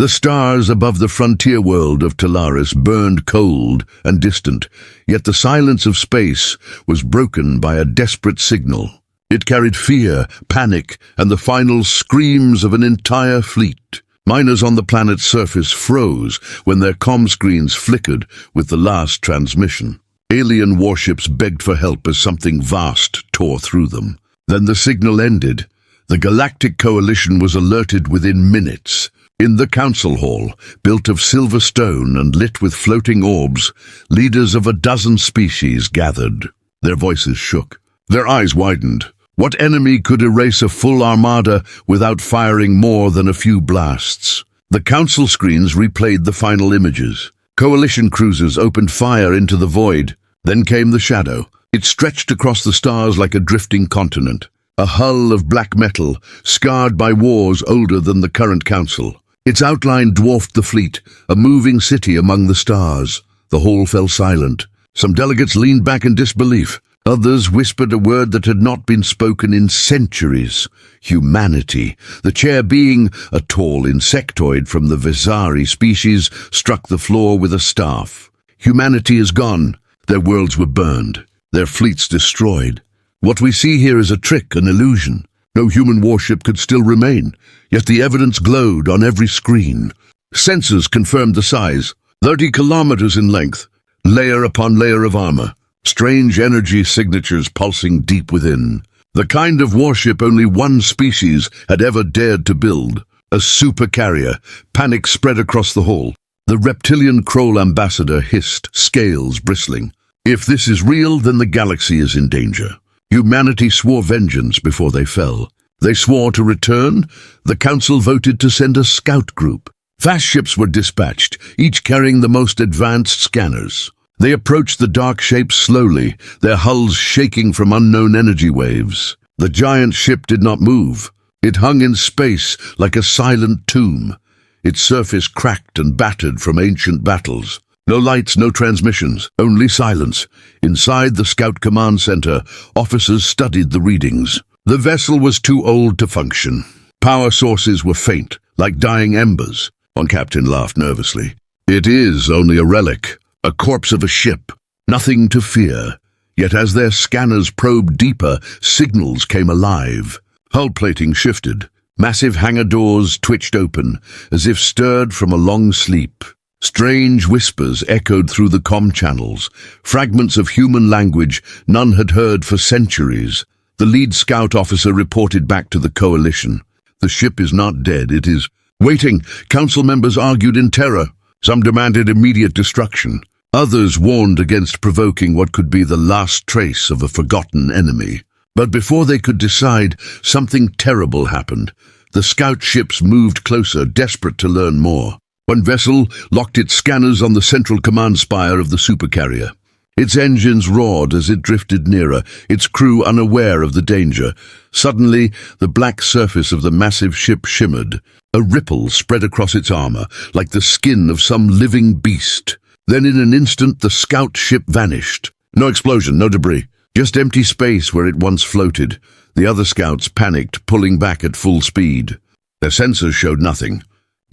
The stars above the frontier world of Talaris burned cold and distant, yet the silence of space was broken by a desperate signal. It carried fear, panic, and the final screams of an entire fleet. Miners on the planet's surface froze when their comm screens flickered with the last transmission. Alien warships begged for help as something vast tore through them. Then the signal ended. The Galactic Coalition was alerted within minutes. In the council hall, built of silver stone and lit with floating orbs, leaders of a dozen species gathered. Their voices shook. Their eyes widened. What enemy could erase a full armada without firing more than a few blasts? The council screens replayed the final images. Coalition cruisers opened fire into the void. Then came the shadow. It stretched across the stars like a drifting continent. A hull of black metal, scarred by wars older than the current council. Its outline dwarfed the fleet, a moving city among the stars. The hall fell silent. Some delegates leaned back in disbelief. Others whispered a word that had not been spoken in centuries. Humanity. The chair, being a tall insectoid from the Visari species, struck the floor with a staff. Humanity is gone. Their worlds were burned. Their fleets destroyed. What we see here is a trick, an illusion. No human warship could still remain, yet the evidence glowed on every screen. Sensors confirmed the size, 30 kilometers in length, layer upon layer of armor, strange energy signatures pulsing deep within. The kind of warship only one species had ever dared to build, a supercarrier. Panic spread across the hall. The reptilian Kroll ambassador hissed, scales bristling. If this is real, then the galaxy is in danger. Humanity swore vengeance before they fell. They swore to return. The council voted to send a scout group. Fast ships were dispatched, each carrying the most advanced scanners. They approached the dark shapes slowly, their hulls shaking from unknown energy waves. The giant ship did not move. It hung in space like a silent tomb. Its surface cracked and battered from ancient battles. No lights, no transmissions, only silence. Inside the Scout Command Center, officers studied the readings. The vessel was too old to function. Power sources were faint, like dying embers. One captain laughed nervously. It is only a relic, a corpse of a ship. Nothing to fear. Yet as their scanners probed deeper, signals came alive. Hull plating shifted. Massive hangar doors twitched open, as if stirred from a long sleep. Strange whispers echoed through the comm channels, fragments of human language none had heard for centuries. The lead scout officer reported back to the coalition. The ship is not dead, it is waiting. Council members argued in terror. Some demanded immediate destruction. Others warned against provoking what could be the last trace of a forgotten enemy. But before they could decide, something terrible happened. The scout ships moved closer, desperate to learn more. One vessel locked its scanners on the central command spire of the Supercarrier. Its engines roared as it drifted nearer, its crew unaware of the danger. Suddenly, the black surface of the massive ship shimmered. A ripple spread across its armor, like the skin of some living beast. Then in an instant, the scout ship vanished. No explosion, no debris. Just empty space where it once floated. The other scouts panicked, pulling back at full speed. Their sensors showed nothing.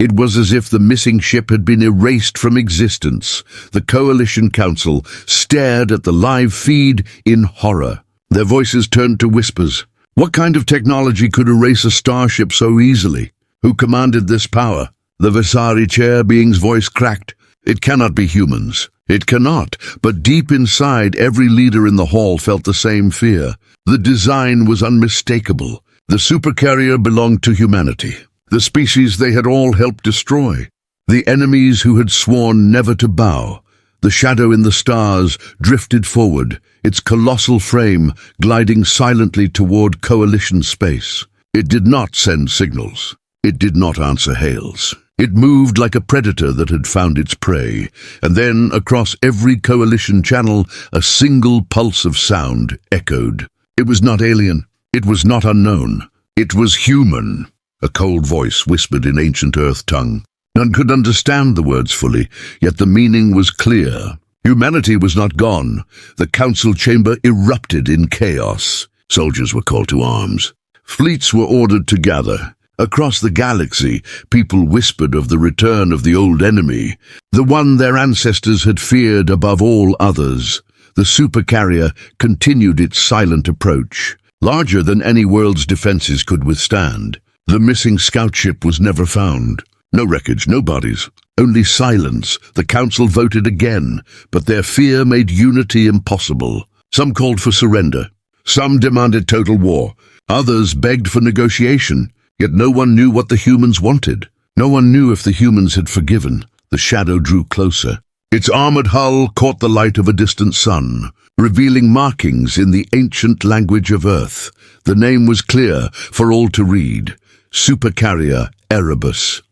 It was as if the missing ship had been erased from existence. The Coalition Council stared at the live feed in horror. Their voices turned to whispers. What kind of technology could erase a starship so easily? Who commanded this power? The Visari chair being's voice cracked. It cannot be humans. It cannot. But deep inside, every leader in the hall felt the same fear. The design was unmistakable. The Supercarrier belonged to humanity. The species they had all helped destroy. The enemies who had sworn never to bow. The shadow in the stars drifted forward, its colossal frame gliding silently toward Coalition space. It did not send signals. It did not answer hails. It moved like a predator that had found its prey, and then across every Coalition channel a single pulse of sound echoed. It was not alien. It was not unknown. It was human. A cold voice whispered in ancient Earth tongue. None could understand the words fully, yet the meaning was clear. Humanity was not gone. The council chamber erupted in chaos. Soldiers were called to arms. Fleets were ordered to gather. Across the galaxy, people whispered of the return of the old enemy, the one their ancestors had feared above all others. The Supercarrier continued its silent approach, larger than any world's defenses could withstand. The missing scout ship was never found. No wreckage, no bodies, only silence. The Council voted again, but their fear made unity impossible. Some called for surrender. Some demanded total war. Others begged for negotiation. Yet no one knew what the humans wanted. No one knew if the humans had forgiven. The shadow drew closer. Its armored hull caught the light of a distant sun, revealing markings in the ancient language of Earth. The name was clear for all to read: Supercarrier Erebus.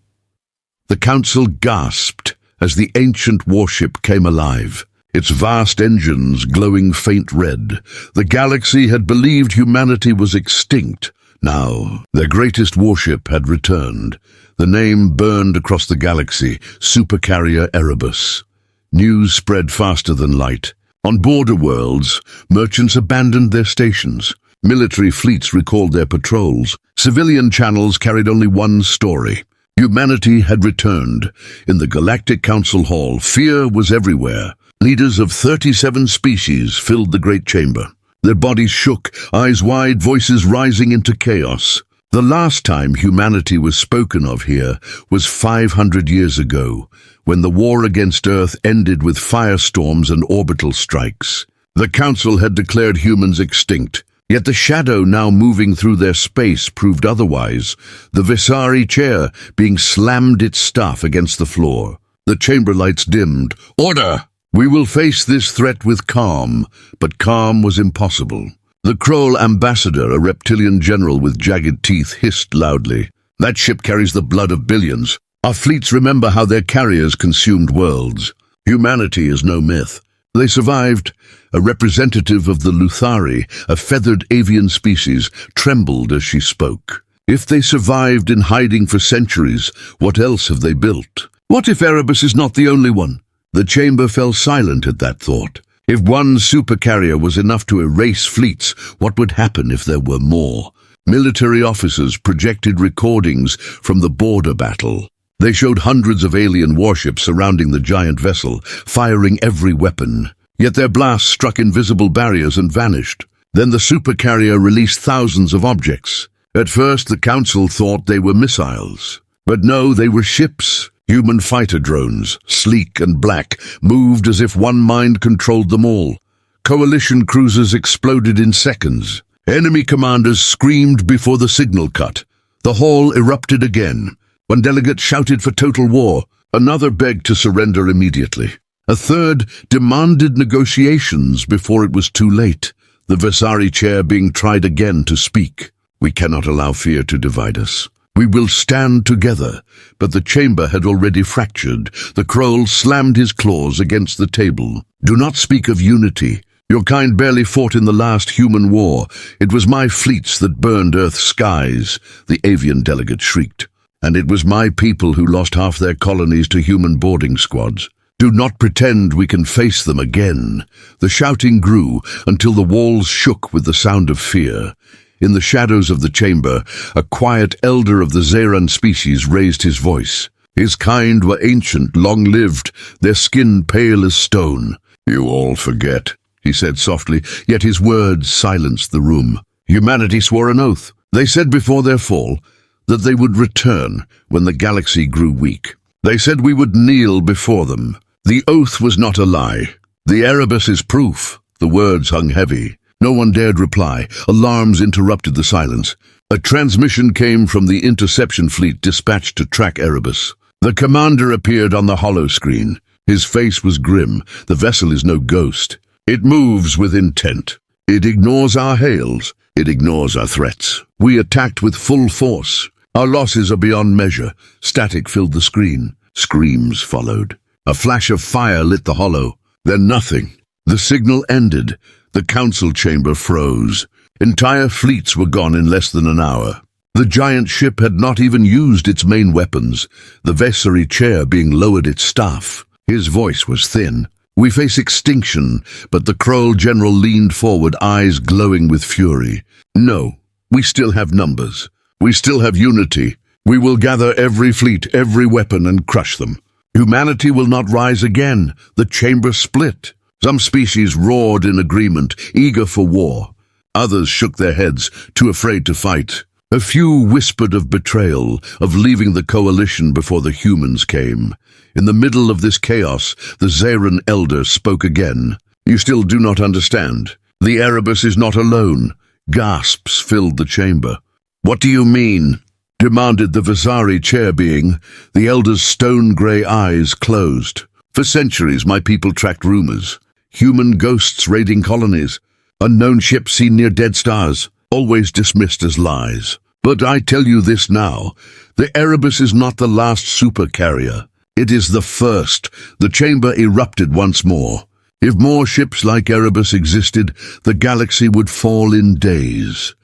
The Council gasped as the ancient warship came alive, its vast engines glowing faint red. The galaxy had believed humanity was extinct. Now, their greatest warship had returned. The name burned across the galaxy: Supercarrier Erebus. News spread faster than light. On border worlds, merchants abandoned their stations. Military fleets recalled their patrols. Civilian channels carried only one story: humanity had returned. In the Galactic Council Hall, fear was everywhere. Leaders of 37 species filled the great chamber. Their bodies shook, eyes wide, voices rising into chaos. The last time humanity was spoken of here was 500 years ago, when the war against Earth ended with firestorms and orbital strikes. The Council had declared humans extinct, yet the shadow now moving through their space proved otherwise, the Visari chair being slammed its staff against the floor. The chamber lights dimmed. Order! We will face this threat with calm, but calm was impossible. The Kroll ambassador, a reptilian general with jagged teeth, hissed loudly. That ship carries the blood of billions. Our fleets remember how their carriers consumed worlds. Humanity is no myth. They survived. A representative of the Luthari, a feathered avian species, trembled as she spoke. If they survived in hiding for centuries, what else have they built? What if Erebus is not the only one? The chamber fell silent at that thought. If one supercarrier was enough to erase fleets, what would happen if there were more? Military officers projected recordings from the border battle. They showed hundreds of alien warships surrounding the giant vessel, firing every weapon. Yet their blasts struck invisible barriers and vanished. Then the supercarrier released thousands of objects. At first, the Council thought they were missiles. But no, they were ships. Human fighter drones, sleek and black, moved as if one mind controlled them all. Coalition cruisers exploded in seconds. Enemy commanders screamed before the signal cut. The hall erupted again. One delegate shouted for total war. Another begged to surrender immediately. A third demanded negotiations before it was too late, the Visari chair being tried again to speak. We cannot allow fear to divide us. We will stand together. But the chamber had already fractured. The Kroll slammed his claws against the table. Do not speak of unity. Your kind barely fought in the last human war. It was my fleets that burned Earth's skies, the avian delegate shrieked. And it was my people who lost half their colonies to human boarding squads. Do not pretend we can face them again. The shouting grew until the walls shook with the sound of fear. In the shadows of the chamber, a quiet elder of the Zeran species raised his voice. His kind were ancient, long-lived, their skin pale as stone. You all forget, he said softly, yet his words silenced the room. Humanity swore an oath. They said before their fall that they would return when the galaxy grew weak. They said we would kneel before them. The oath was not a lie. The Erebus is proof. The words hung heavy. No one dared reply. Alarms interrupted the silence. A transmission came from the interception fleet dispatched to track Erebus. The commander appeared on the holoscreen. His face was grim. The vessel is no ghost. It moves with intent. It ignores our hails. It ignores our threats. We attacked with full force. Our losses are beyond measure. Static filled the screen. Screams followed. A flash of fire lit the holo. Then nothing. The signal ended. The council chamber froze. Entire fleets were gone in less than an hour. The giant ship had not even used its main weapons, the Visari chair being lowered its staff. His voice was thin. We face extinction, but the Kroll general leaned forward, eyes glowing with fury. No, we still have numbers. We still have unity. We will gather every fleet, every weapon, and crush them. Humanity will not rise again. The chamber split. Some species roared in agreement, eager for war. Others shook their heads, too afraid to fight. A few whispered of betrayal, of leaving the coalition before the humans came. In the middle of this chaos, the Zaran elder spoke again. You still do not understand. The Erebus is not alone. Gasps filled the chamber. What do you mean? Demanded the Visari chair being. The elder's stone-grey eyes closed. For centuries my people tracked rumors. Human ghosts raiding colonies. Unknown ships seen near dead stars. Always dismissed as lies. But I tell you this now. The Erebus is not the last supercarrier. It is the first. The chamber erupted once more. If more ships like Erebus existed, the galaxy would fall in days.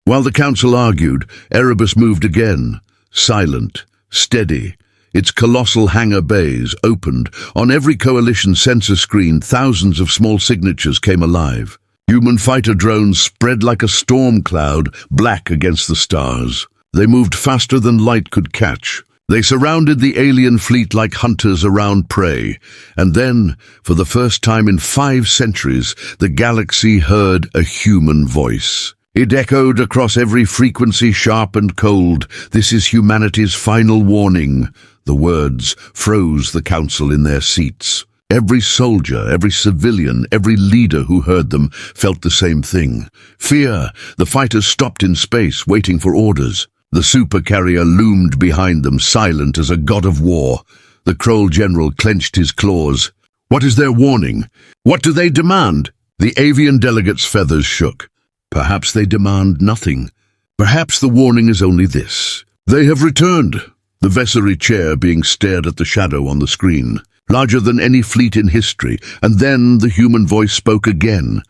While the council argued, Erebus moved again. Silent, steady. Its colossal hangar bays opened. On every coalition sensor screen, thousands of small signatures came alive. Human fighter drones spread like a storm cloud, black against the stars. They moved faster than light could catch. They surrounded the alien fleet like hunters around prey. And then, for the first time in 5 centuries, the galaxy heard a human voice. It echoed across every frequency, sharp and cold. This is humanity's final warning. The words froze the council in their seats. Every soldier, every civilian, every leader who heard them felt the same thing. Fear. The fighters stopped in space, waiting for orders. The supercarrier loomed behind them, silent as a god of war. The Kroll general clenched his claws. What is their warning? What do they demand? The avian delegate's feathers shook. Perhaps they demand nothing. Perhaps the warning is only this. They have returned. The Visari chair being stared at the shadow on the screen. Larger than any fleet in history, and then the human voice spoke again.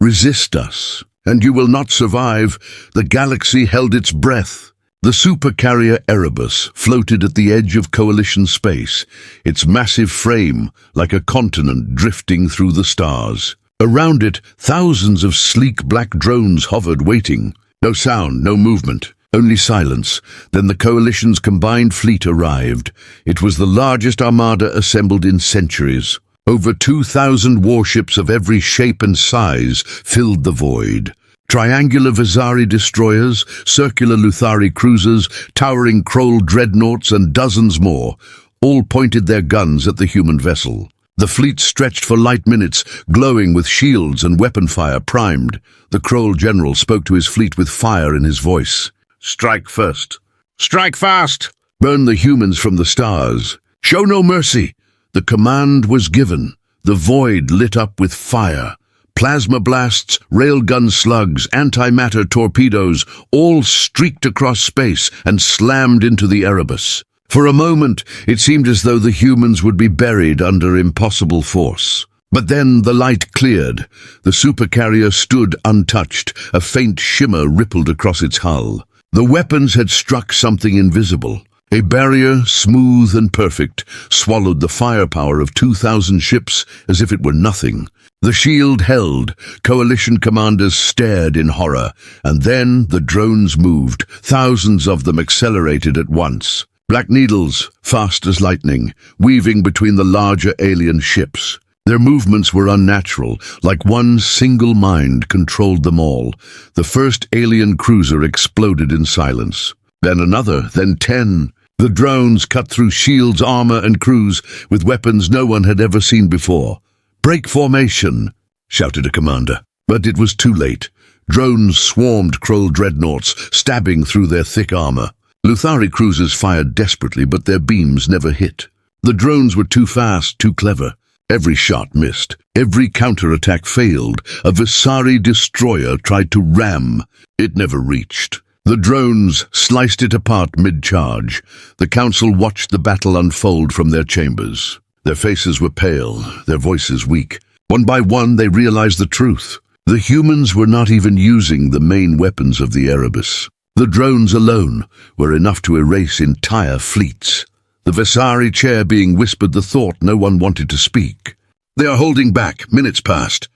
Resist us, and you will not survive. The galaxy held its breath. The supercarrier Erebus floated at the edge of coalition space, its massive frame like a continent drifting through the stars. Around it, thousands of sleek black drones hovered, waiting. No sound, no movement. Only silence. Then the coalition's combined fleet arrived. It was the largest armada assembled in centuries. Over 2,000 warships of every shape and size filled the void. Triangular Visari destroyers, circular Luthari cruisers, towering Kroll dreadnoughts, and dozens more, all pointed their guns at the human vessel. The fleet stretched for light minutes, glowing with shields and weapon fire primed. The Kroll general spoke to his fleet with fire in his voice. Strike first. Strike fast! Burn the humans from the stars. Show no mercy. The command was given. The void lit up with fire. Plasma blasts, railgun slugs, antimatter torpedoes, all streaked across space and slammed into the Erebus. For a moment, it seemed as though the humans would be buried under impossible force. But then the light cleared. The supercarrier stood untouched. A faint shimmer rippled across its hull. The weapons had struck something invisible. A barrier, smooth and perfect, swallowed the firepower of 2,000 ships as if it were nothing. The shield held. Coalition commanders stared in horror. And then the drones moved. Thousands of them accelerated at once. Black needles, fast as lightning, weaving between the larger alien ships. Their movements were unnatural, like one single mind controlled them all. The first alien cruiser exploded in silence. Then another, then 10. The drones cut through shields, armor, and crews with weapons no one had ever seen before. "Break formation," shouted a commander. But it was too late. Drones swarmed Kroll dreadnoughts, stabbing through their thick armor. Luthari cruisers fired desperately, but their beams never hit. The drones were too fast, too clever. Every shot missed. Every counterattack failed. A Visari destroyer tried to ram. It never reached. The drones sliced it apart mid-charge. The council watched the battle unfold from their chambers. Their faces were pale, their voices weak. One by one they realized the truth. The humans were not even using the main weapons of the Erebus. The drones alone were enough to erase entire fleets. The Visari chair being whispered the thought no one wanted to speak. They are holding back. Minutes passed.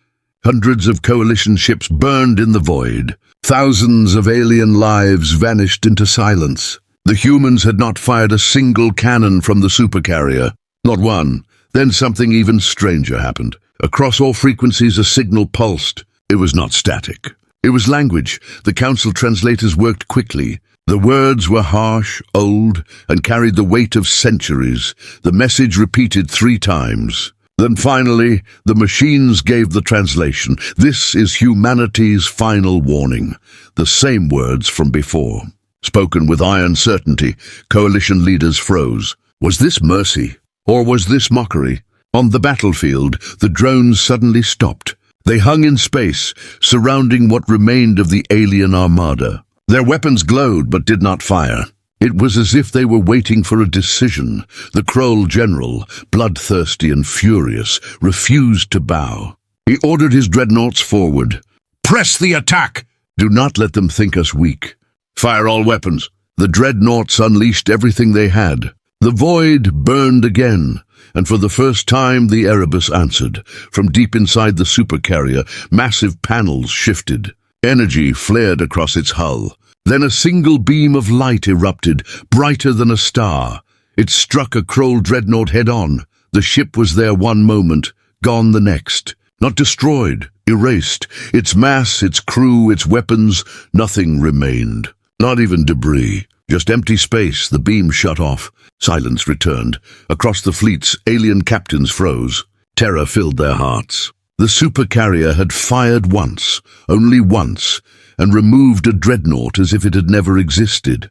Hundreds of coalition ships burned in the void. Thousands of alien lives vanished into silence. The humans had not fired a single cannon from the supercarrier. Not one. Then something even stranger happened. Across all frequencies a signal pulsed. It was not static. It was language. The council translators worked quickly. The words were harsh, old, and carried the weight of centuries. The message repeated 3 times. Then finally, the machines gave the translation. This is humanity's final warning. The same words from before. Spoken with iron certainty, coalition leaders froze. Was this mercy? Or was this mockery? On the battlefield, the drones suddenly stopped. They hung in space, surrounding what remained of the alien armada. Their weapons glowed but did not fire. It was as if they were waiting for a decision. The Kroll general, bloodthirsty and furious, refused to bow. He ordered his dreadnoughts forward. "Press the attack! Do not let them think us weak. Fire all weapons." The dreadnoughts unleashed everything they had. The void burned again, and for the first time the Erebus answered. From deep inside the supercarrier, massive panels shifted. Energy flared across its hull. Then a single beam of light erupted, brighter than a star. It struck a Kroll dreadnought head-on. The ship was there one moment, gone the next. Not destroyed, erased. Its mass, its crew, its weapons, nothing remained. Not even debris. Just empty space. The beam shut off. Silence returned. Across the fleets, alien captains froze. Terror filled their hearts. The supercarrier had fired once, only once, and removed a dreadnought as if it had never existed.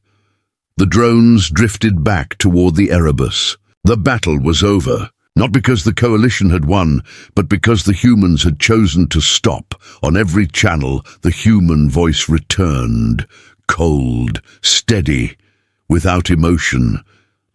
The drones drifted back toward the Erebus. The battle was over, not because the coalition had won, but because the humans had chosen to stop. On every channel, the human voice returned, cold, steady, without emotion.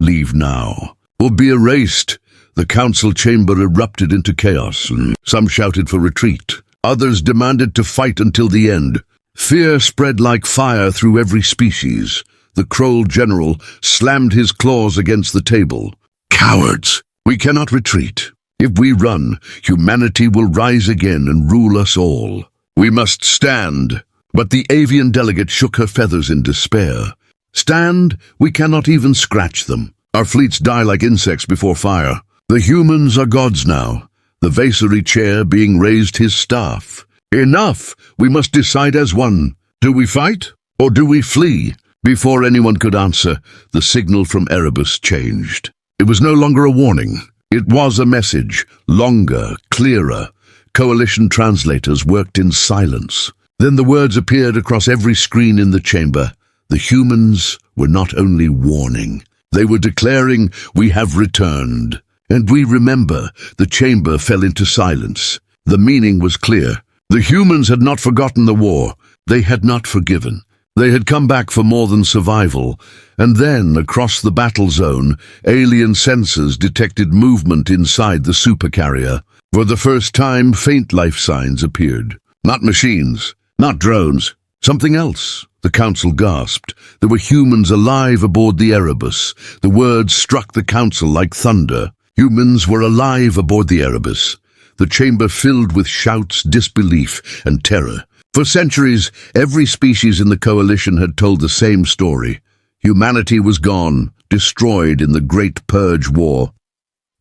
Leave now, or be erased. The council chamber erupted into chaos. Some shouted for retreat. Others demanded to fight until the end. Fear spread like fire through every species. The Kroll general slammed his claws against the table. Cowards! We cannot retreat. If we run, humanity will rise again and rule us all. We must stand. But the avian delegate shook her feathers in despair. Stand? We cannot even scratch them. Our fleets die like insects before fire. The humans are gods now. The Viceroy chair being raised his staff. Enough! We must decide as one. Do we fight, or do we flee? Before anyone could answer, the signal from Erebus changed. It was no longer a warning. It was a message, longer, clearer. Coalition translators worked in silence. Then the words appeared across every screen in the chamber. The humans were not only warning. They were declaring, "We have returned." And we remember. The chamber fell into silence. The meaning was clear. The humans had not forgotten the war. They had not forgiven. They had come back for more than survival. And then, across the battle zone, alien sensors detected movement inside the supercarrier. For the first time, faint life signs appeared. Not machines, not drones, something else. The council gasped. There were humans alive aboard the Erebus. The words struck the council like thunder. Humans were alive aboard the Erebus. The chamber filled with shouts, disbelief, and terror. For centuries, every species in the coalition had told the same story. Humanity was gone, destroyed in the Great Purge War.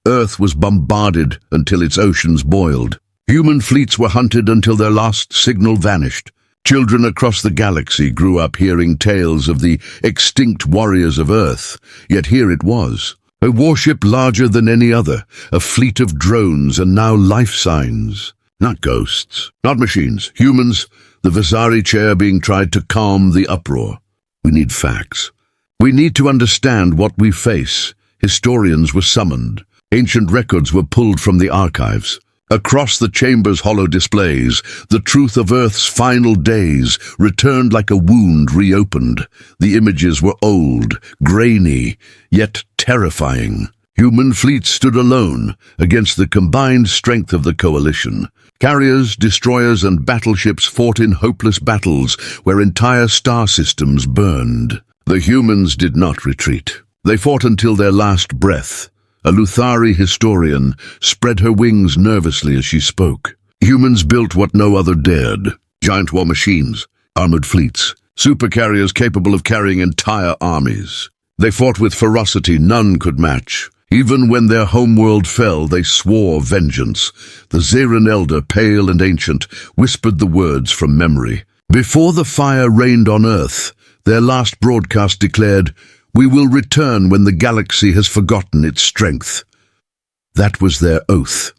Earth was bombarded until its oceans boiled. Human fleets were hunted until their last signal vanished. Children across the galaxy grew up hearing tales of the extinct warriors of Earth, yet here it was. A warship larger than any other, a fleet of drones and now life signs. Not ghosts, not machines, humans, the Viceroy chair being tried to calm the uproar. We need facts. We need to understand what we face. Historians were summoned. Ancient records were pulled from the archives. Across the chamber's hollow displays, the truth of Earth's final days returned like a wound reopened. The images were old, grainy, yet terrifying. Human fleets stood alone against the combined strength of the coalition. Carriers, destroyers, and battleships fought in hopeless battles where entire star systems burned. The humans did not retreat. They fought until their last breath. A Luthari historian spread her wings nervously as she spoke. Humans built what no other dared. Giant war machines, armored fleets, supercarriers capable of carrying entire armies. They fought with ferocity none could match. Even when their homeworld fell, they swore vengeance. The Zeran Elder, pale and ancient, whispered the words from memory. Before the fire rained on Earth, their last broadcast declared, "We will return when the galaxy has forgotten its strength." That was their oath.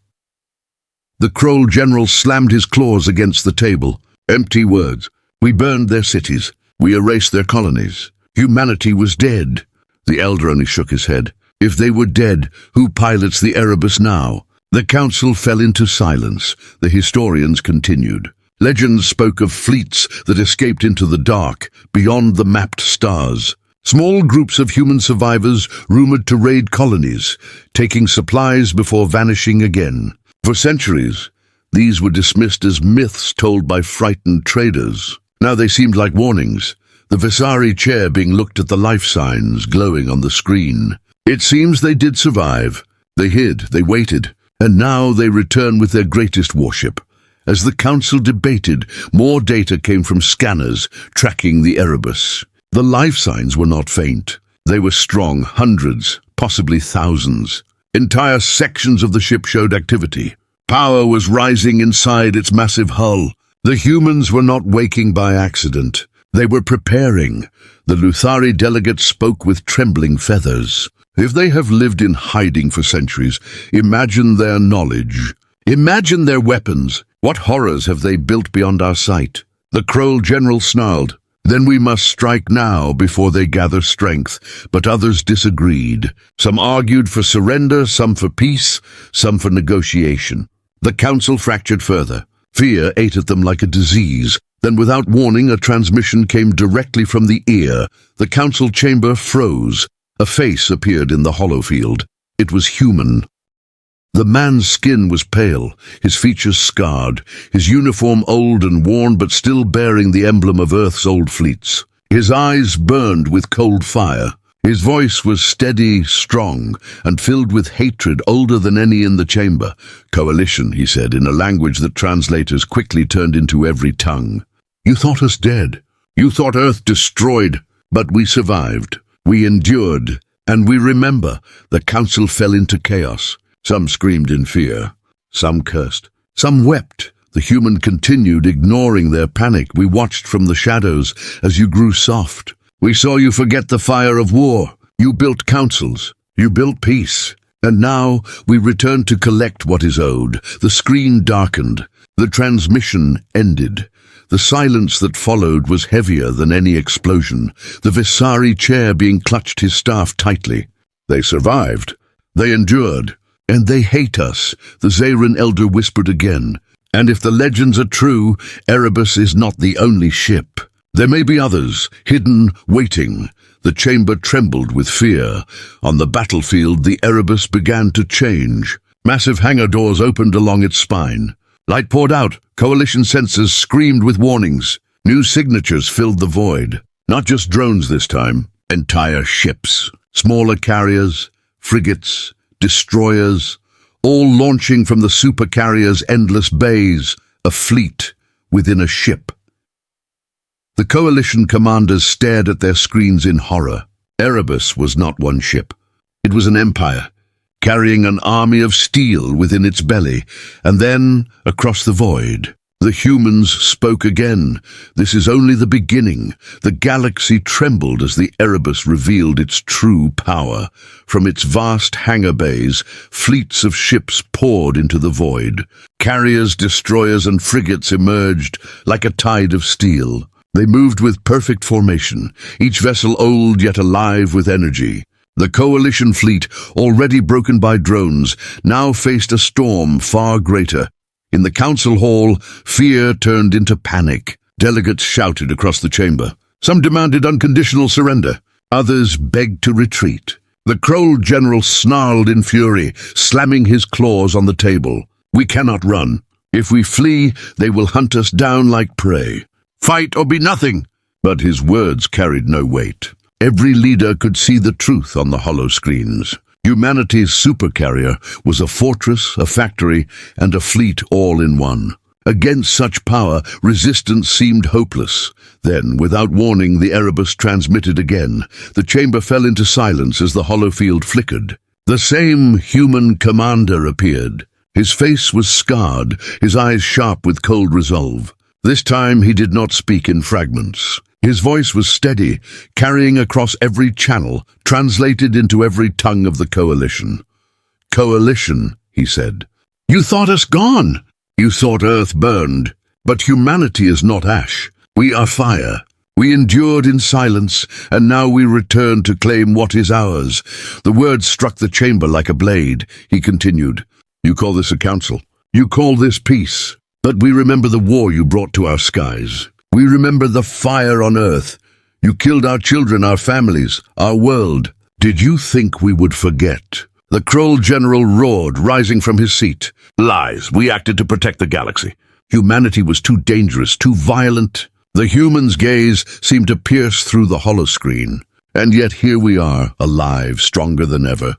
The Kroll general slammed his claws against the table. Empty words. We burned their cities. We erased their colonies. Humanity was dead. The Elder only shook his head. If they were dead, who pilots the Erebus now? The council fell into silence. The historians continued. Legends spoke of fleets that escaped into the dark, beyond the mapped stars. Small groups of human survivors rumored to raid colonies, taking supplies before vanishing again. For centuries, these were dismissed as myths told by frightened traders. Now they seemed like warnings. The Visari chair being looked at the life signs glowing on the screen. It seems they did survive. They hid, they waited, and now they return with their greatest warship. As the council debated, more data came from scanners tracking the Erebus. The life signs were not faint. They were strong, hundreds, possibly thousands. Entire sections of the ship showed activity. Power was rising inside its massive hull. The humans were not waking by accident. They were preparing. The Luthari delegates spoke with trembling feathers. If they have lived in hiding for centuries, imagine their knowledge. Imagine their weapons. What horrors have they built beyond our sight? The Kroll general snarled. Then we must strike now before they gather strength. But others disagreed. Some argued for surrender, some for peace, some for negotiation. The council fractured further. Fear ate at them like a disease. Then without warning, a transmission came directly from the ear. The council chamber froze. A face appeared in the hollow field. It was human. The man's skin was pale, his features scarred, his uniform old and worn but still bearing the emblem of Earth's old fleets. His eyes burned with cold fire. His voice was steady, strong, and filled with hatred older than any in the chamber. "Coalition," he said, in a language that translators quickly turned into every tongue. "You thought us dead. You thought Earth destroyed, but we survived. We endured, and we remember." The council fell into chaos. Some screamed in fear. Some cursed. Some wept. The human continued, ignoring their panic. "We watched from the shadows as you grew soft. We saw you forget the fire of war. You built councils. You built peace. And now we return to collect what is owed." The screen darkened. The transmission ended. The silence that followed was heavier than any explosion. The Visari chair being clutched his staff tightly. "They survived. They endured. And they hate us," the Zeran Elder whispered again. "And if the legends are true, Erebus is not the only ship. There may be others, hidden, waiting." The chamber trembled with fear. On the battlefield, the Erebus began to change. Massive hangar doors opened along its spine. Light poured out. Coalition sensors screamed with warnings. New signatures filled the void. Not just drones this time. Entire ships. Smaller carriers, frigates, destroyers, all launching from the Supercarrier's endless bays, a fleet within a ship. The Coalition commanders stared at their screens in horror. Erebus was not one ship. It was an empire, carrying an army of steel within its belly, and then, across the void, the humans spoke again. "This is only the beginning." The galaxy trembled as the Erebus revealed its true power. From its vast hangar bays, fleets of ships poured into the void. Carriers, destroyers, and frigates emerged like a tide of steel. They moved with perfect formation, each vessel old yet alive with energy. The Coalition fleet, already broken by drones, now faced a storm far greater. In the council hall, fear turned into panic. Delegates shouted across the chamber. Some demanded unconditional surrender. Others begged to retreat. The Kroll general snarled in fury, slamming his claws on the table. "We cannot run. If we flee, they will hunt us down like prey. Fight or be nothing." But his words carried no weight. Every leader could see the truth on the hollow screens. Humanity's supercarrier was a fortress, a factory, and a fleet all in one. Against such power, resistance seemed hopeless. Then, without warning, the Erebus transmitted again. The chamber fell into silence as the hollow field flickered. The same human commander appeared. His face was scarred, his eyes sharp with cold resolve. This time he did not speak in fragments. His voice was steady, carrying across every channel, translated into every tongue of the Coalition. "Coalition," he said. "You thought us gone. You thought Earth burned. But humanity is not ash. We are fire. We endured in silence, and now we return to claim what is ours." The words struck the chamber like a blade. He continued, "You call this a council. You call this peace. But we remember the war you brought to our skies. We remember the fire on Earth. You killed our children, our families, our world. Did you think we would forget?" The Kroll general roared, rising from his seat. "Lies. We acted to protect the galaxy. Humanity was too dangerous, too violent." The human's gaze seemed to pierce through the holoscreen. And yet here we are, alive, stronger than ever.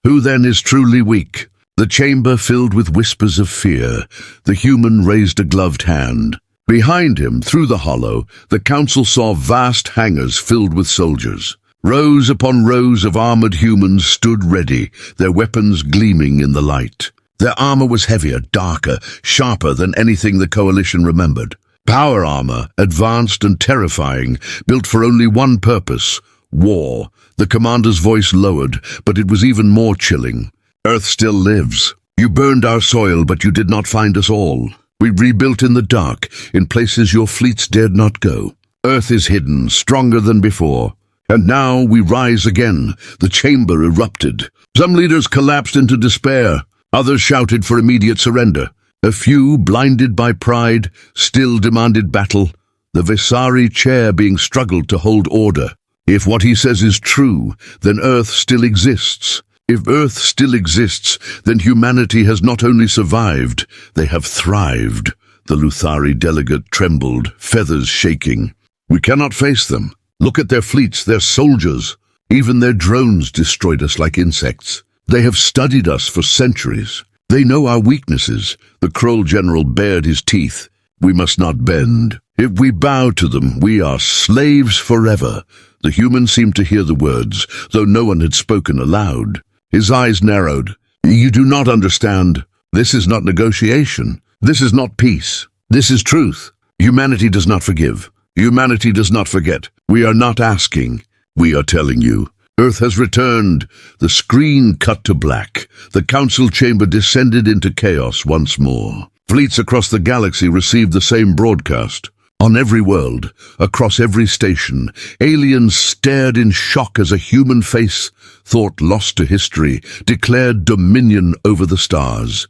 Who then is truly weak? The chamber filled with whispers of fear. The human raised a gloved hand. Behind him, through the hollow, the council saw vast hangars filled with soldiers. Rows upon rows of armored humans stood ready, their weapons gleaming in the light. Their armor was heavier, darker, sharper than anything the Coalition remembered. Power armor, advanced and terrifying, built for only one purpose: war. The commander's voice lowered, but it was even more chilling. "Earth still lives. You burned our soil, but you did not find us all. We rebuilt in the dark, in places your fleets dared not go. Earth is hidden, stronger than before. And now we rise again." The chamber erupted. Some leaders collapsed into despair. Others shouted for immediate surrender. A few, blinded by pride, still demanded battle. The Visari chair being struggled to hold order. If what he says is true, then Earth still exists. If Earth still exists, then humanity has not only survived, they have thrived. The Luthari delegate trembled, feathers shaking. "We cannot face them. Look at their fleets, their soldiers. Even their drones destroyed us like insects. They have studied us for centuries. They know our weaknesses." The Kroll general bared his teeth. "We must not bend. If we bow to them, we are slaves forever." The human seemed to hear the words, though no one had spoken aloud. His eyes narrowed. "You do not understand. This is not negotiation. This is not peace. This is truth. Humanity does not forgive. Humanity does not forget. We are not asking. We are telling you. Earth has returned." The screen cut to black. The council chamber descended into chaos once more. Fleets across the galaxy received the same broadcast. On every world, across every station, aliens stared in shock as a human face, thought lost to history, declared dominion over the stars.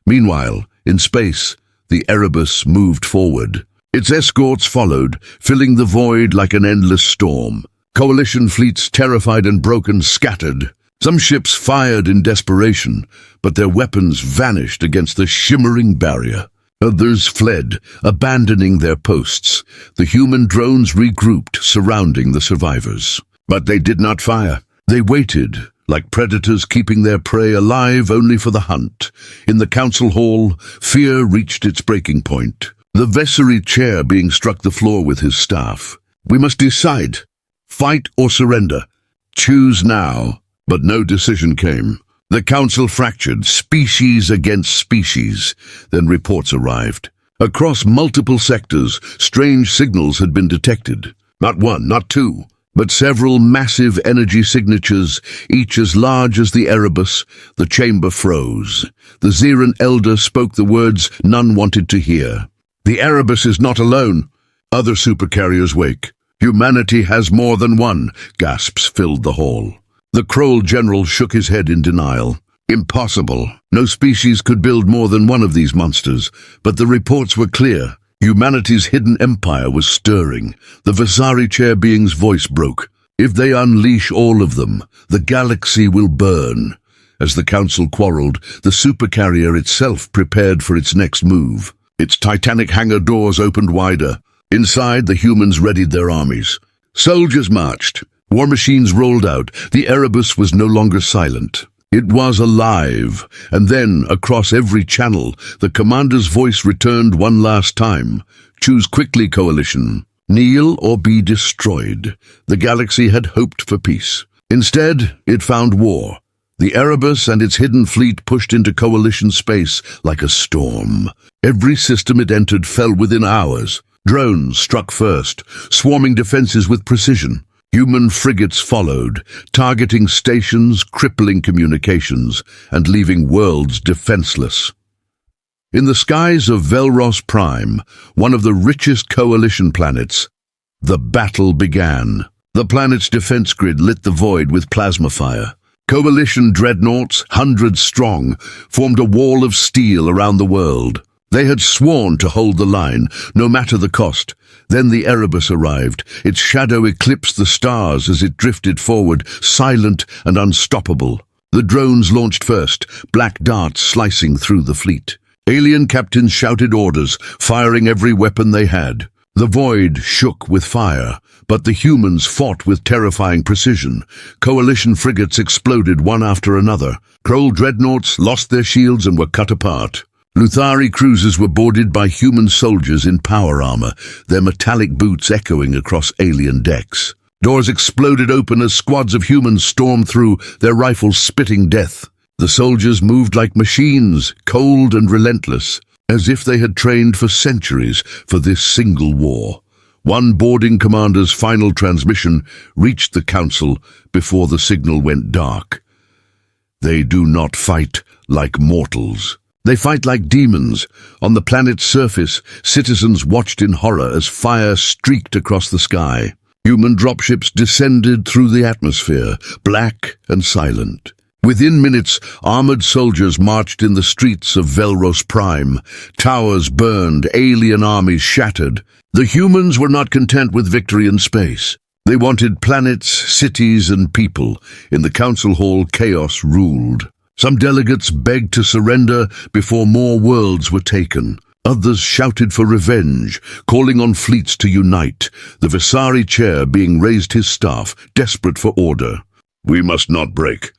Meanwhile, in space, the Erebus moved forward. Its escorts followed, filling the void like an endless storm. Coalition fleets, terrified and broken, scattered. Some ships fired in desperation, but their weapons vanished against the shimmering barrier. Others fled, abandoning their posts. The human drones regrouped, surrounding the survivors. But they did not fire. They waited, like predators keeping their prey alive only for the hunt. In the council hall, fear reached its breaking point. The Visari chair being struck the floor with his staff. "We must decide. Fight or surrender. Choose now." But no decision came. The council fractured, species against species. Then reports arrived. Across multiple sectors, strange signals had been detected. Not one, not two, but several massive energy signatures, each as large as the Erebus. The chamber froze. The Xeran elder spoke the words none wanted to hear. "The Erebus is not alone. Other supercarriers wake. Humanity has more than one." Gasps filled the hall. The Kroll general shook his head in denial. "Impossible. No species could build more than one of these monsters." But the reports were clear. Humanity's hidden empire was stirring. The Visari chair being's voice broke. "If they unleash all of them, the galaxy will burn." As the council quarreled, the Supercarrier itself prepared for its next move. Its titanic hangar doors opened wider. Inside, the humans readied their armies. Soldiers marched. War machines rolled out. The Erebus was no longer silent. It was alive, and then, across every channel, the commander's voice returned one last time. Choose quickly, Coalition. Kneel or be destroyed. The galaxy had hoped for peace. Instead, it found war. The Erebus and its hidden fleet pushed into Coalition space like a storm. Every system it entered fell within hours. Drones struck first, swarming defenses with precision. Human frigates followed, targeting stations, crippling communications, and leaving worlds defenseless. In the skies of Velros Prime, one of the richest Coalition planets, the battle began. The planet's defense grid lit the void with plasma fire. Coalition dreadnoughts, hundreds strong, formed a wall of steel around the world. They had sworn to hold the line, no matter the cost. Then the Erebus arrived. Its shadow eclipsed the stars as it drifted forward, silent and unstoppable. The drones launched first, black darts slicing through the fleet. Alien captains shouted orders, firing every weapon they had. The void shook with fire, but the humans fought with terrifying precision. Coalition frigates exploded one after another. Kroll dreadnoughts lost their shields and were cut apart. Luthari cruisers were boarded by human soldiers in power armor, their metallic boots echoing across alien decks. Doors exploded open as squads of humans stormed through, their rifles spitting death. The soldiers moved like machines, cold and relentless, as if they had trained for centuries for this single war. One boarding commander's final transmission reached the council before the signal went dark. They do not fight like mortals. They fight like demons. On the planet's surface, citizens watched in horror as fire streaked across the sky. Human dropships descended through the atmosphere, black and silent. Within minutes, armored soldiers marched in the streets of Velros Prime. Towers burned, alien armies shattered. The humans were not content with victory in space. They wanted planets, cities, and people. In the council hall, chaos ruled. Some delegates begged to surrender before more worlds were taken. Others shouted for revenge, calling on fleets to unite. The Visari chair being raised his staff, desperate for order. We must not break.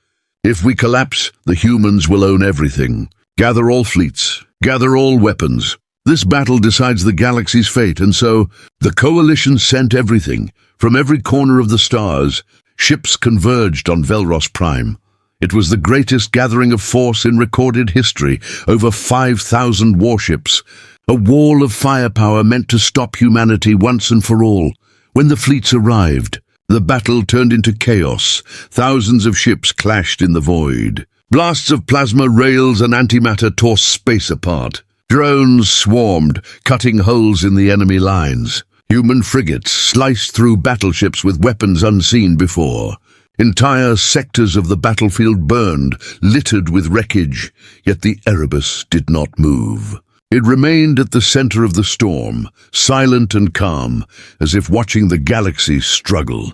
If we collapse, the humans will own everything. Gather all fleets, gather all weapons. This battle decides the galaxy's fate, and so the Coalition sent everything. From every corner of the stars, ships converged on Velros Prime. It was the greatest gathering of force in recorded history, over 5,000 warships. A wall of firepower meant to stop humanity once and for all. When the fleets arrived, the battle turned into chaos. Thousands of ships clashed in the void. Blasts of plasma, rails, and antimatter tore space apart. Drones swarmed, cutting holes in the enemy lines. Human frigates sliced through battleships with weapons unseen before. Entire sectors of the battlefield burned, littered with wreckage, yet the Erebus did not move. It remained at the center of the storm, silent and calm, as if watching the galaxy struggle.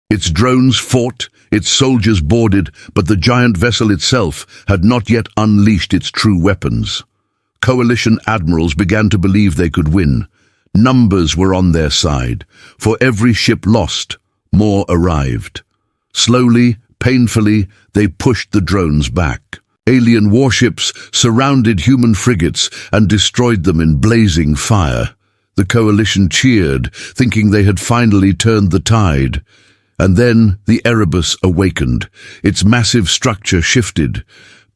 Its drones fought, its soldiers boarded, but the giant vessel itself had not yet unleashed its true weapons. Coalition admirals began to believe they could win. Numbers were on their side. For every ship lost, more arrived. Slowly, painfully, they pushed the drones back. Alien warships surrounded human frigates and destroyed them in blazing fire. The Coalition cheered, thinking they had finally turned the tide. And then the Erebus awakened. Its massive structure shifted.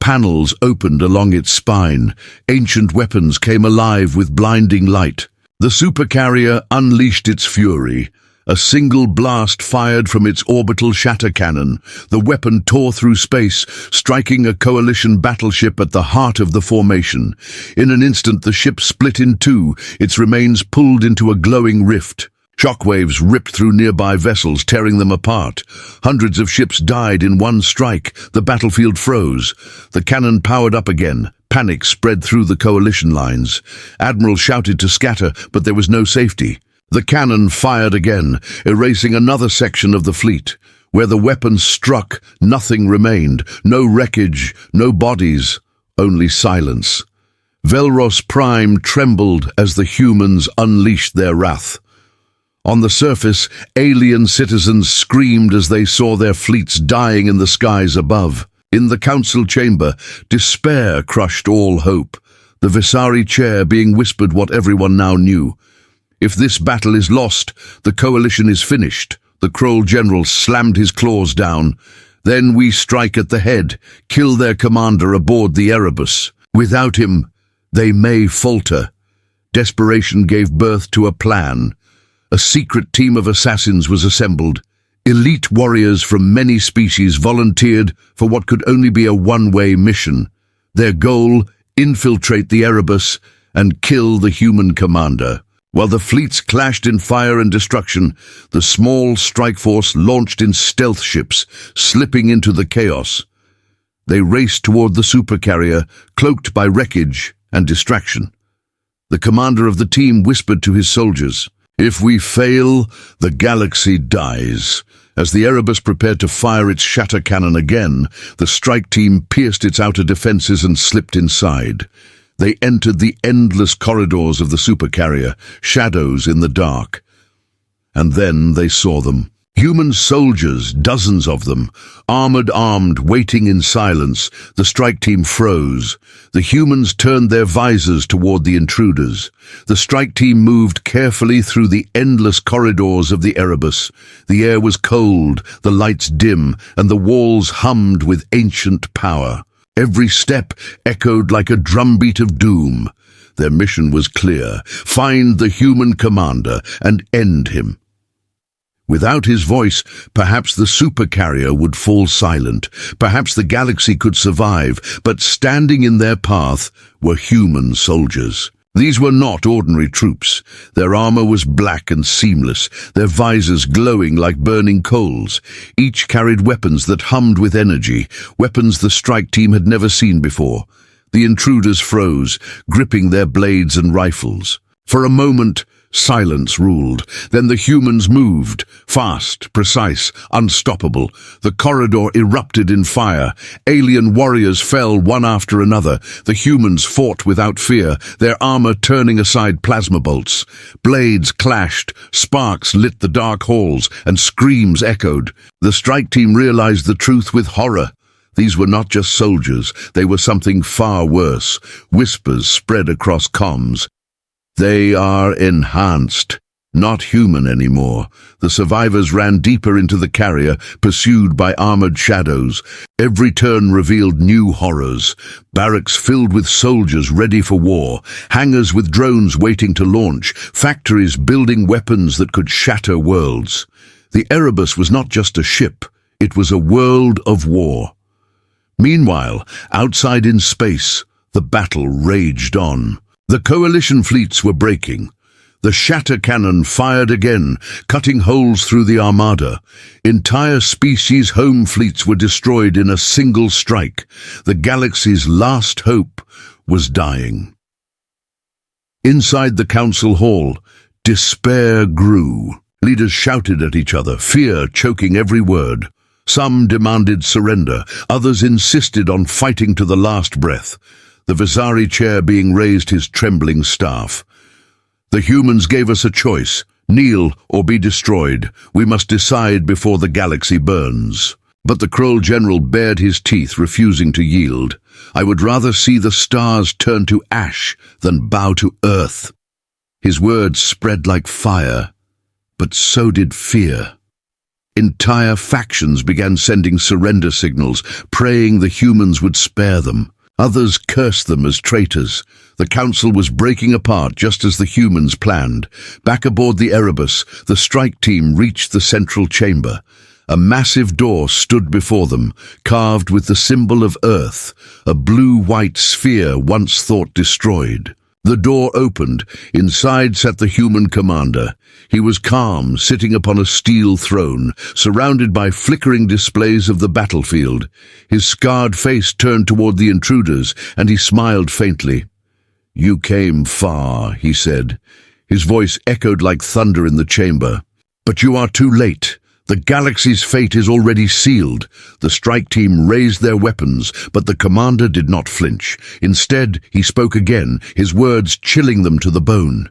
Panels opened along its spine. Ancient weapons came alive with blinding light. The Supercarrier unleashed its fury. A single blast fired from its orbital shatter cannon. The weapon tore through space, striking a Coalition battleship at the heart of the formation. In an instant, the ship split in two, its remains pulled into a glowing rift. Shockwaves ripped through nearby vessels, tearing them apart. Hundreds of ships died in one strike. The battlefield froze. The cannon powered up again. Panic spread through the Coalition lines. Admirals shouted to scatter, but there was no safety. The cannon fired again, erasing another section of the fleet. Where the weapons struck, nothing remained. No wreckage, no bodies, only silence. Velros Prime trembled as the humans unleashed their wrath. On the surface, alien citizens screamed as they saw their fleets dying in the skies above. In the council chamber, despair crushed all hope, the Visari chair being whispered what everyone now knew. If this battle is lost, the coalition is finished. The Kroll general slammed his claws down. Then we strike at the head, kill their commander aboard the Erebus. Without him, they may falter. Desperation gave birth to a plan. A secret team of assassins was assembled. Elite warriors from many species volunteered for what could only be a one-way mission. Their goal, infiltrate the Erebus and kill the human commander. While the fleets clashed in fire and destruction, the small strike force launched in stealth ships, slipping into the chaos. They raced toward the Supercarrier, cloaked by wreckage and distraction. The commander of the team whispered to his soldiers, "If we fail, the galaxy dies." As the Erebus prepared to fire its shatter cannon again, the strike team pierced its outer defenses and slipped inside. They entered the endless corridors of the Supercarrier, shadows in the dark. And then they saw them. Human soldiers, dozens of them, armed, waiting in silence. The strike team froze. The humans turned their visors toward the intruders. The strike team moved carefully through the endless corridors of the Erebus. The air was cold, the lights dim, and the walls hummed with ancient power. Every step echoed like a drumbeat of doom. Their mission was clear: find the human commander and end him. Without his voice, perhaps the Supercarrier would fall silent. Perhaps the galaxy could survive, but standing in their path were human soldiers. These were not ordinary troops. Their armor was black and seamless, their visors glowing like burning coals. Each carried weapons that hummed with energy, weapons the strike team had never seen before. The intruders froze, gripping their blades and rifles. For a moment, silence ruled. Then the humans moved, fast, precise, unstoppable. The corridor erupted in fire. Alien warriors fell one after another. The humans fought without fear, their armor turning aside plasma bolts. Blades clashed, sparks lit the dark halls, and screams echoed. The strike team realized the truth with horror. These were not just soldiers, they were something far worse. Whispers spread across comms. They are enhanced, not human anymore. The survivors ran deeper into the carrier, pursued by armored shadows. Every turn revealed new horrors. Barracks filled with soldiers ready for war, hangars with drones waiting to launch, factories building weapons that could shatter worlds. The Erebus was not just a ship, it was a world of war. Meanwhile, outside in space, the battle raged on. The coalition fleets were breaking. The shatter cannon fired again, cutting holes through the armada. Entire species home fleets were destroyed in a single strike. The galaxy's last hope was dying. Inside the council hall, despair grew. Leaders shouted at each other, fear choking every word. Some demanded surrender, others insisted on fighting to the last breath. The Visari chair being raised his trembling staff. The humans gave us a choice, kneel or be destroyed. We must decide before the galaxy burns. But the Kroll general bared his teeth, refusing to yield. I would rather see the stars turn to ash than bow to earth. His words spread like fire, but so did fear. Entire factions began sending surrender signals, praying the humans would spare them. Others cursed them as traitors. The council was breaking apart just as the humans planned. Back aboard the Erebus, the strike team reached the central chamber. A massive door stood before them, carved with the symbol of Earth, a blue-white sphere once thought destroyed. The door opened. Inside sat the human commander. He was calm, sitting upon a steel throne, surrounded by flickering displays of the battlefield. His scarred face turned toward the intruders, and he smiled faintly. "You came far," he said. His voice echoed like thunder in the chamber. "But you are too late. The galaxy's fate is already sealed." The strike team raised their weapons, but the commander did not flinch. Instead, he spoke again, his words chilling them to the bone.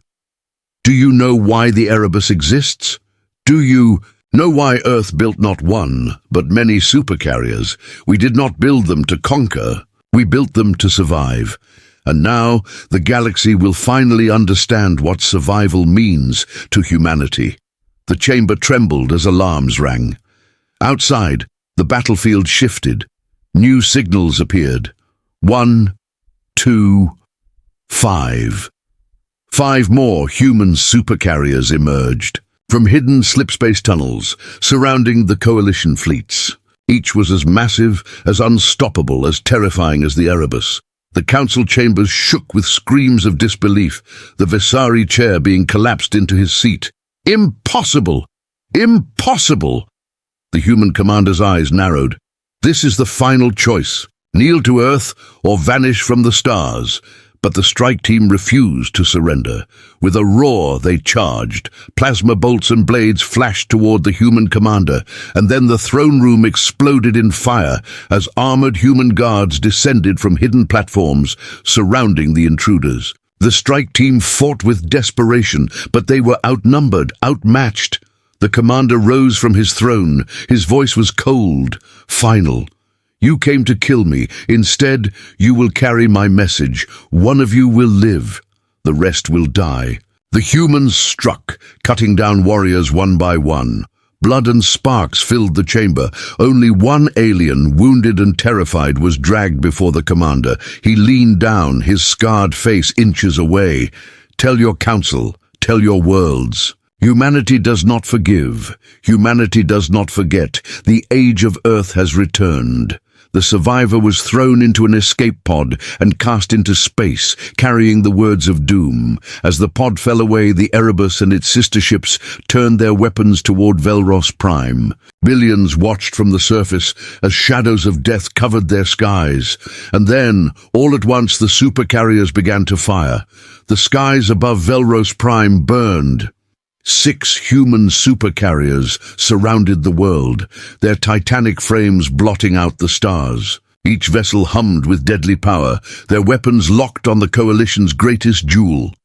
"Do you know why the Erebus exists? Do you..." Know why Earth built not one, but many supercarriers. We did not build them to conquer, we built them to survive. And now, the galaxy will finally understand what survival means to humanity. The chamber trembled as alarms rang. Outside, the battlefield shifted. New signals appeared. 1, 2, 5. 5 more human supercarriers emerged from hidden slipspace tunnels surrounding the Coalition fleets. Each was as massive, as unstoppable, as terrifying as the Erebus. The council chambers shook with screams of disbelief, the Visari chair being collapsed into his seat. Impossible! Impossible! The human commander's eyes narrowed. This is the final choice. Kneel to Earth or vanish from the stars. But the strike team refused to surrender. With a roar, they charged. Plasma bolts and blades flashed toward the human commander, and then the throne room exploded in fire as armored human guards descended from hidden platforms surrounding the intruders. The strike team fought with desperation, but they were outnumbered, outmatched. The commander rose from his throne. His voice was cold, final. You came to kill me. Instead, you will carry my message. One of you will live. The rest will die. The humans struck, cutting down warriors one by one. Blood and sparks filled the chamber. Only one alien, wounded and terrified, was dragged before the commander. He leaned down, his scarred face inches away. Tell your council, tell your worlds. Humanity does not forgive. Humanity does not forget. The age of Earth has returned. The survivor was thrown into an escape pod and cast into space, carrying the words of doom. As the pod fell away, the Erebus and its sister ships turned their weapons toward Velros Prime. Billions watched from the surface as shadows of death covered their skies. And then, all at once, the supercarriers began to fire. The skies above Velros Prime burned. 6 human supercarriers surrounded the world, their titanic frames blotting out the stars. Each vessel hummed with deadly power, their weapons locked on the Coalition's greatest jewel.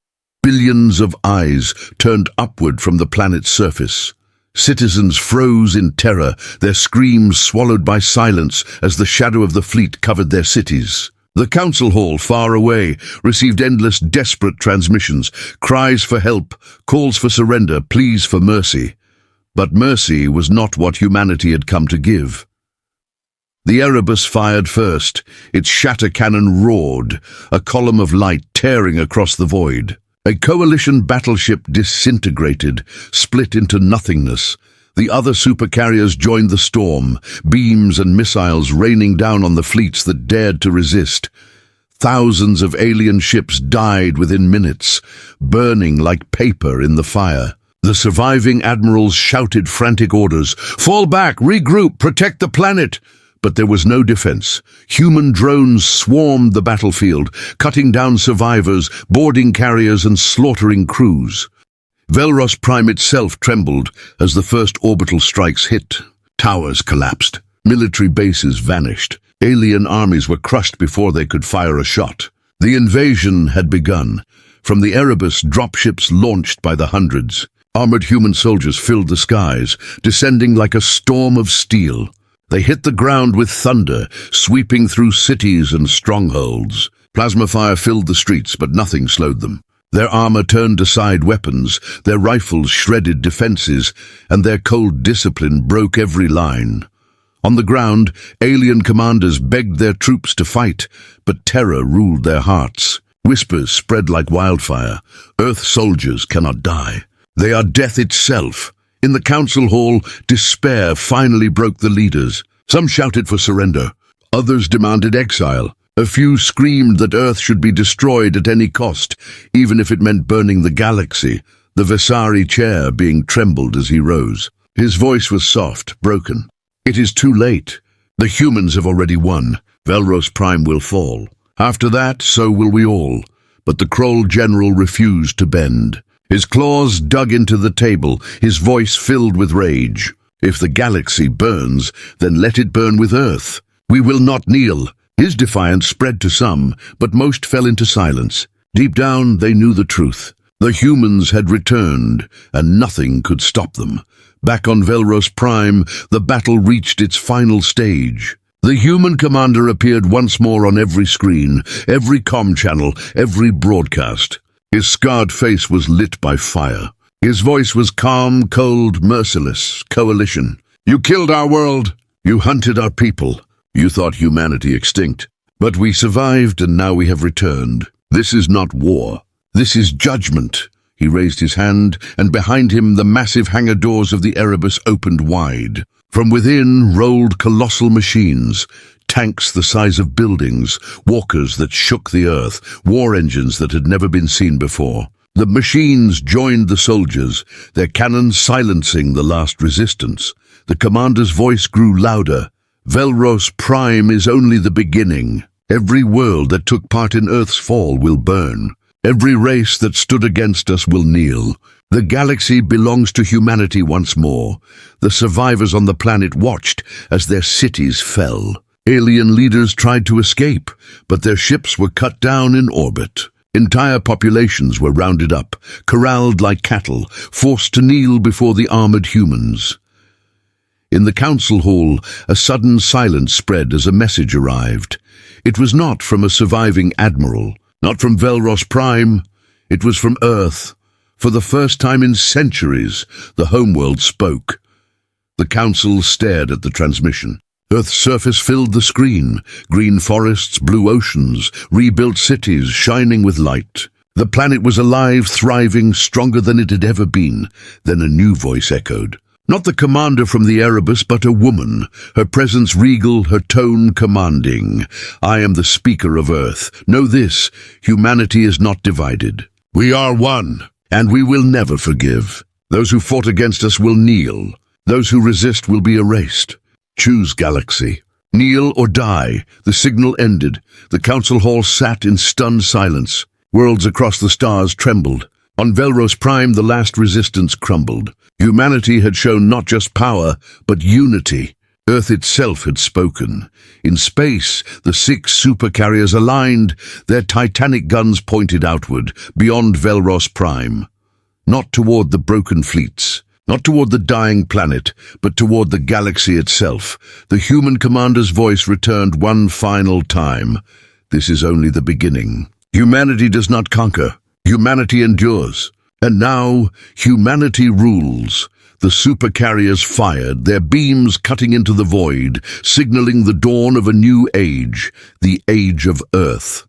Billions of eyes turned upward from the planet's surface. Citizens froze in terror, their screams swallowed by silence as the shadow of the fleet covered their cities. The council hall, far away, received endless, desperate transmissions, cries for help, calls for surrender, pleas for mercy. But mercy was not what humanity had come to give. The Erebus fired first. Its shatter cannon roared, a column of light tearing across the void. A Coalition battleship disintegrated, split into nothingness. The other supercarriers joined the storm, beams and missiles raining down on the fleets that dared to resist. Thousands of alien ships died within minutes, burning like paper in the fire. The surviving admirals shouted frantic orders, "Fall back, regroup, protect the planet!" But there was no defense. Human drones swarmed the battlefield, cutting down survivors, boarding carriers and slaughtering crews. Velros Prime itself trembled as the first orbital strikes hit. Towers collapsed. Military bases vanished. Alien armies were crushed before they could fire a shot. The invasion had begun. From the Erebus, dropships launched by the hundreds. Armored human soldiers filled the skies, descending like a storm of steel. They hit the ground with thunder, sweeping through cities and strongholds. Plasma fire filled the streets, but nothing slowed them. Their armor turned aside weapons, their rifles shredded defenses, and their cold discipline broke every line. On the ground, alien commanders begged their troops to fight, but terror ruled their hearts. Whispers spread like wildfire. Earth soldiers cannot die. They are death itself. In the council hall, despair finally broke the leaders. Some shouted for surrender. Others demanded exile. A few screamed that Earth should be destroyed at any cost, even if it meant burning the galaxy, the Visari chair being trembled as he rose. His voice was soft, broken. It is too late. The humans have already won. Velros Prime will fall. After that, so will we all. But the Kroll general refused to bend. His claws dug into the table, his voice filled with rage. If the galaxy burns, then let it burn with Earth. We will not kneel. His defiance spread to some, but most fell into silence. Deep down, they knew the truth. The humans had returned, and nothing could stop them. Back on Velros Prime, the battle reached its final stage. The human commander appeared once more on every screen, every comm channel, every broadcast. His scarred face was lit by fire. His voice was calm, cold, merciless. Coalition. You killed our world. You hunted our people. You thought humanity extinct. But we survived, and now we have returned. This is not war. This is judgment. He raised his hand, and behind him the massive hangar doors of the Erebus opened wide. From within rolled colossal machines, tanks the size of buildings, walkers that shook the earth, war engines that had never been seen before. The machines joined the soldiers, their cannons silencing the last resistance. The commander's voice grew louder. Velros Prime is only the beginning. Every world that took part in Earth's fall will burn. Every race that stood against us will kneel. The galaxy belongs to humanity once more. The survivors on the planet watched as their cities fell. Alien leaders tried to escape, but their ships were cut down in orbit. Entire populations were rounded up, corralled like cattle, forced to kneel before the armored humans. In the council hall, a sudden silence spread as a message arrived. It was not from a surviving admiral, not from Velros Prime. It was from Earth. For the first time in centuries, the homeworld spoke. The council stared at the transmission. Earth's surface filled the screen. Green forests, blue oceans, rebuilt cities shining with light. The planet was alive, thriving, stronger than it had ever been. Then a new voice echoed. Not the commander from the Erebus, but a woman, her presence regal, her tone commanding. I am the speaker of Earth. Know this, humanity is not divided. We are one, and we will never forgive. Those who fought against us will kneel. Those who resist will be erased. Choose galaxy. Kneel or die. The signal ended. The council hall sat in stunned silence. Worlds across the stars trembled. On Velros Prime, the last resistance crumbled. Humanity had shown not just power, but unity. Earth itself had spoken. In space, the 6 supercarriers aligned, their titanic guns pointed outward, beyond Velros Prime. Not toward the broken fleets, not toward the dying planet, but toward the galaxy itself. The human commander's voice returned one final time. This is only the beginning. Humanity does not conquer. Humanity endures. And now, humanity rules. The supercarriers fired, their beams cutting into the void, signaling the dawn of a new age, the age of Earth.